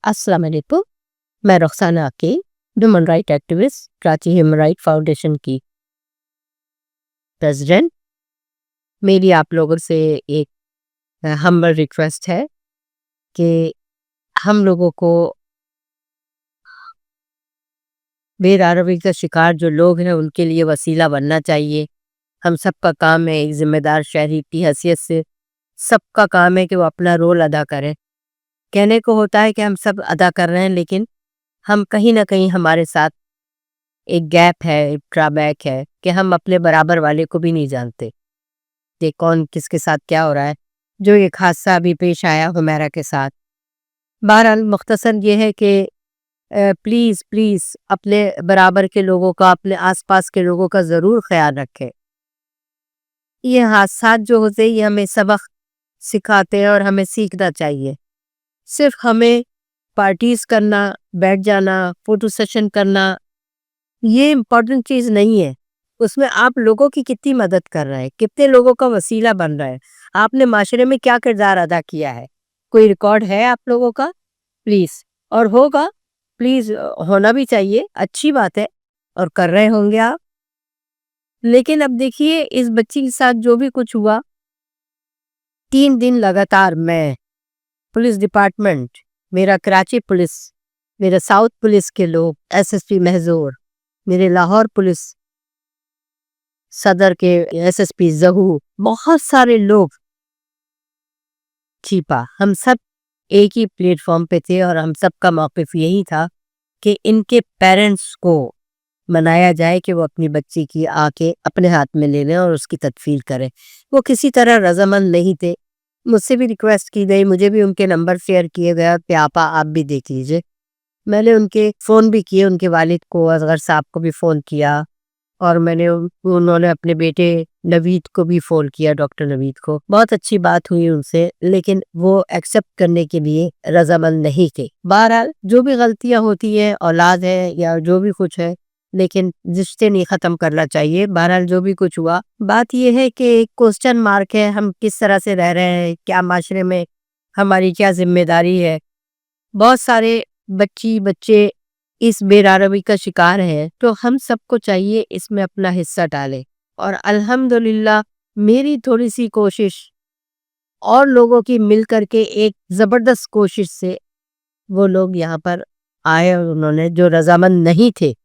अस्सलाम वालेकुम। मैं Rukhsana Aqeel, human right activist, Karachi human right foundation की प्रेसिडेंट। मेरी आप लोगों से एक हम्बल रिक्वेस्ट है कि हम लोगों को बेरारवी का शिकार जो लोग हैं उनके लिए वसीला बनना चाहिए। हम सबका काम है, एक जिम्मेदार शहरी की हैसियत से सबका काम है कि वो अपना रोल अदा करें। कहने को होता है कि हम सब अदा कर रहे हैं, लेकिन हम कहीं ना कहीं हमारे साथ एक गैप है, एक ड्रॉबैक है कि हम अपने बराबर वाले को भी नहीं जानते कि कौन किसके साथ क्या हो रहा है। जो एक हादसा अभी पेश आया हुमैरा के साथ, बहरहाल मुख्तसर ये है कि प्लीज़ प्लीज़ अपने बराबर के लोगों का, अपने आसपास के लोगों का ज़रूर ख्याल रखें। ये हादसा जो होते हैं ये हमें सबक सिखाते हैं और हमें सीखना चाहिए। सिर्फ हमें पार्टीज करना, बैठ जाना, फोटो सेशन करना, ये इम्पोर्टेंट चीज़ नहीं है। उसमें आप लोगों की कितनी मदद कर रहे हैं, कितने लोगों का वसीला बन रहा है, आपने माशरे में क्या किरदार अदा किया है, कोई रिकॉर्ड है आप लोगों का? प्लीज़, और होगा, प्लीज़ होना भी चाहिए, अच्छी बात है और कर रहे होंगे आप। लेकिन अब देखिए इस बच्ची के साथ जो भी कुछ हुआ, 3 दिन लगातार मैं पुलिस डिपार्टमेंट, मेरा कराची पुलिस, मेरे साउथ पुलिस के लोग, एसएसपी महजूर, मेरे लाहौर पुलिस सदर के एसएसपी जहू, बहुत सारे लोग छिपा, हम सब एक ही प्लेटफॉर्म पे थे और हम सब का मौक़िफ़ यही था कि इनके पेरेंट्स को मनाया जाए कि वो अपनी बच्ची की आके अपने हाथ में ले लें और उसकी तदफीन करें। वो किसी तरह रजामंद नहीं थे। मुझसे भी रिक्वेस्ट की गई, मुझे भी उनके नंबर शेयर किए गए कि आप भी देख लीजिए। मैंने उनके फ़ोन भी किए, उनके वालिद को, असगर साहब को भी फ़ोन किया और उन्होंने अपने बेटे नवीद को भी फ़ोन किया, डॉक्टर नवीद को। बहुत अच्छी बात हुई उनसे, लेकिन वो एक्सेप्ट करने के लिए रजामंद नहीं थे। बहरहाल जो भी गलतियां होती हैं, औलाद है या जो भी कुछ है, लेकिन रिश्ते नहीं ख़त्म करना चाहिए। बहरहाल जो भी कुछ हुआ, बात यह है कि एक क्वेश्चन मार्क है, हम किस तरह से रह रहे हैं, क्या माशरे में हमारी क्या जिम्मेदारी है। बहुत सारे बच्चे इस बेरारवी का शिकार है, तो हम सबको चाहिए इसमें अपना हिस्सा डालें। और अल्हम्दुलिल्लाह मेरी थोड़ी सी कोशिश और लोगों की मिल करके एक ज़बरदस्त कोशिश से वो लोग यहाँ पर आए और उन्होंने, जो रजामंद नहीं थे,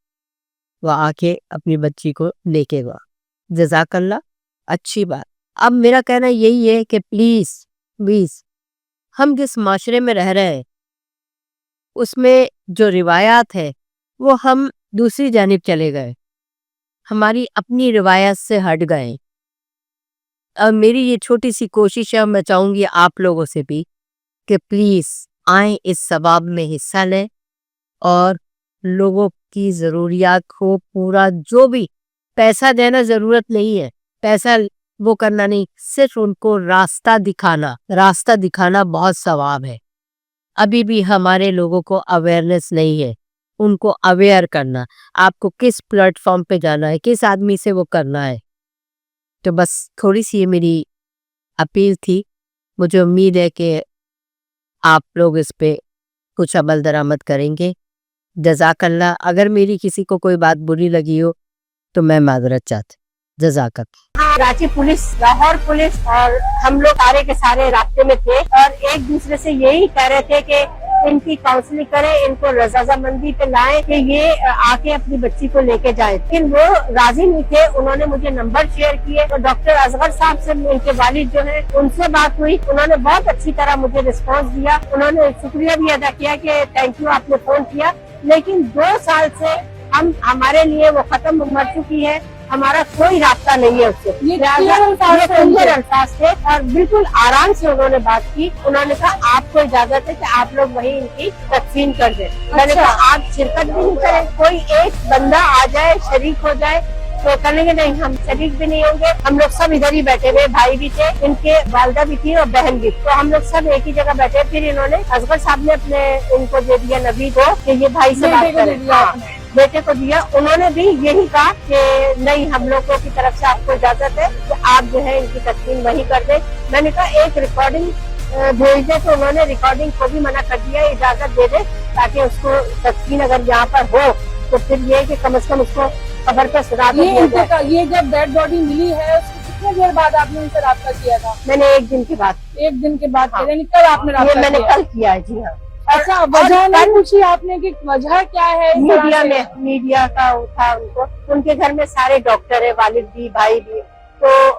वो आके अपनी बच्ची को लेके गया। जज़ाकल्लाह, अच्छी बात। अब मेरा कहना यही है कि प्लीज़ प्लीज़ हम जिस माशरे में रह रहे हैं उसमें जो रिवायात है वो हम दूसरी जानिब चले गए, हमारी अपनी रिवायत से हट गए। अब मेरी ये छोटी सी कोशिश है, मैं चाहूँगी आप लोगों से भी कि प्लीज़ आए, इस सवाब में हिस्सा लें और लोगों की ज़रूरियात को पूरा, जो भी पैसा देना ज़रूरत नहीं है, पैसा वो करना नहीं, सिर्फ उनको रास्ता दिखाना बहुत सवाब है। अभी भी हमारे लोगों को अवेयरनेस नहीं है, उनको अवेयर करना, आपको किस प्लेटफॉर्म पे जाना है, किस आदमी से वो करना है। तो बस थोड़ी सी ये मेरी अपील थी। मुझे उम्मीद है कि आप लोग इस पे कुछ अमल दरामद करेंगे। जज़ाकल्लाह। अगर मेरी किसी को कोई बात बुरी लगी हो तो मैं माजरत चाहती। जज़ाकल्लाह। कराची पुलिस, लाहौर पुलिस और हम लोग सारे के सारे रास्ते में थे और एक दूसरे से यही कह रहे थे कि इनकी काउंसलिंग करें, इनको रजामंदी पे लाएं कि ये आके अपनी बच्ची को लेके जाएं। लेकिन वो राजी नहीं थे। उन्होंने मुझे नंबर शेयर किए और डॉक्टर असगर साहब से, उनके वालिद जो है, उनसे बात हुई। उन्होंने बहुत अच्छी तरह मुझे रिस्पॉन्स दिया। उन्होंने शुक्रिया भी अदा किया कि थैंक यू, आपने फोन किया। लेकिन 2 साल से हमारे लिए वो खत्म मर चुकी है, हमारा कोई रास्ता नहीं है उससे। ये क्लियर अल्फाज थे और बिल्कुल आराम से उन्होंने बात की। उन्होंने कहा आपको इजाजत है कि आप लोग वही इनकी तदफीन कर दें। मैंने कहा आप शिरकत भी नहीं करें, कोई एक बंदा आ जाए, शरीक हो जाए, तो करेंगे नहीं, हम शरीक भी नहीं होंगे। हम लोग सब इधर ही बैठे हुए, भाई भी थे, इनके वालदा भी थी और बहन भी, तो हम लोग सब एक ही जगह बैठे। फिर इन्होंने असगर साहब ने अपने उनको दे दिया, नबी को, कि ये भाई से बात करें। बेटे को दिया। उन्होंने भी यही कहा कि नहीं, हम लोगों की तरफ से आपको इजाजत है कि आप जो है इनकी तदफीन वही कर दे। मैंने कहा एक रिकॉर्डिंग भेज दे, तो उन्होंने रिकॉर्डिंग को भी मना कर दिया, इजाजत दे दे ताकि उसको तस्कीन अगर यहाँ पर हो तो फिर ये कि कम से कम उसको खबर पर सुना तो दिया जाए। ये जब डेड बॉडी मिली है उसके कितने देर बाद आपने उनसे राब्ता किया था? मैंने एक दिन के बाद, एक दिन के बाद हाँ। यानी कल आपने ये राब्ता मैंने किया? कल किया है, जी हाँ। अच्छा, वजह नहीं पूछी आपने कि वजह क्या है? इस तरह मीडिया से? में, मीडिया का था उनको, उनके घर में सारे डॉक्टर है, वालिद भी, भाई भी, तो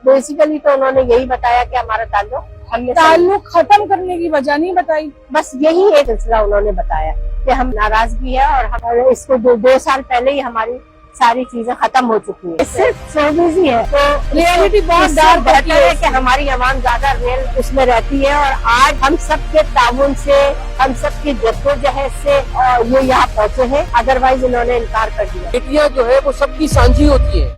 बेसिकली तो उन्होंने यही बताया कि हमारा ताल्लुक, हमने ताल्लुक खत्म करने की वजह नहीं बताई? बस यही एक सिलसिला उन्होंने बताया कि हम नाराजगी है और हम इसको दो साल पहले ही हमारी सारी चीजें खत्म हो चुकी है, सिर्फ शोबिज़ है। तो रियलिटी बहुत इससे डार्क बेहतर है कि हमारी आवाम ज्यादा रियल उसमें रहती है, और आज हम सबके ताउन से, हम सबकी जद्दोजहद से ये यहाँ पहुँचे हैं, अदरवाइज इन्होंने इनकार कर दिया। बेटियां जो है वो सबकी सांझी होती है।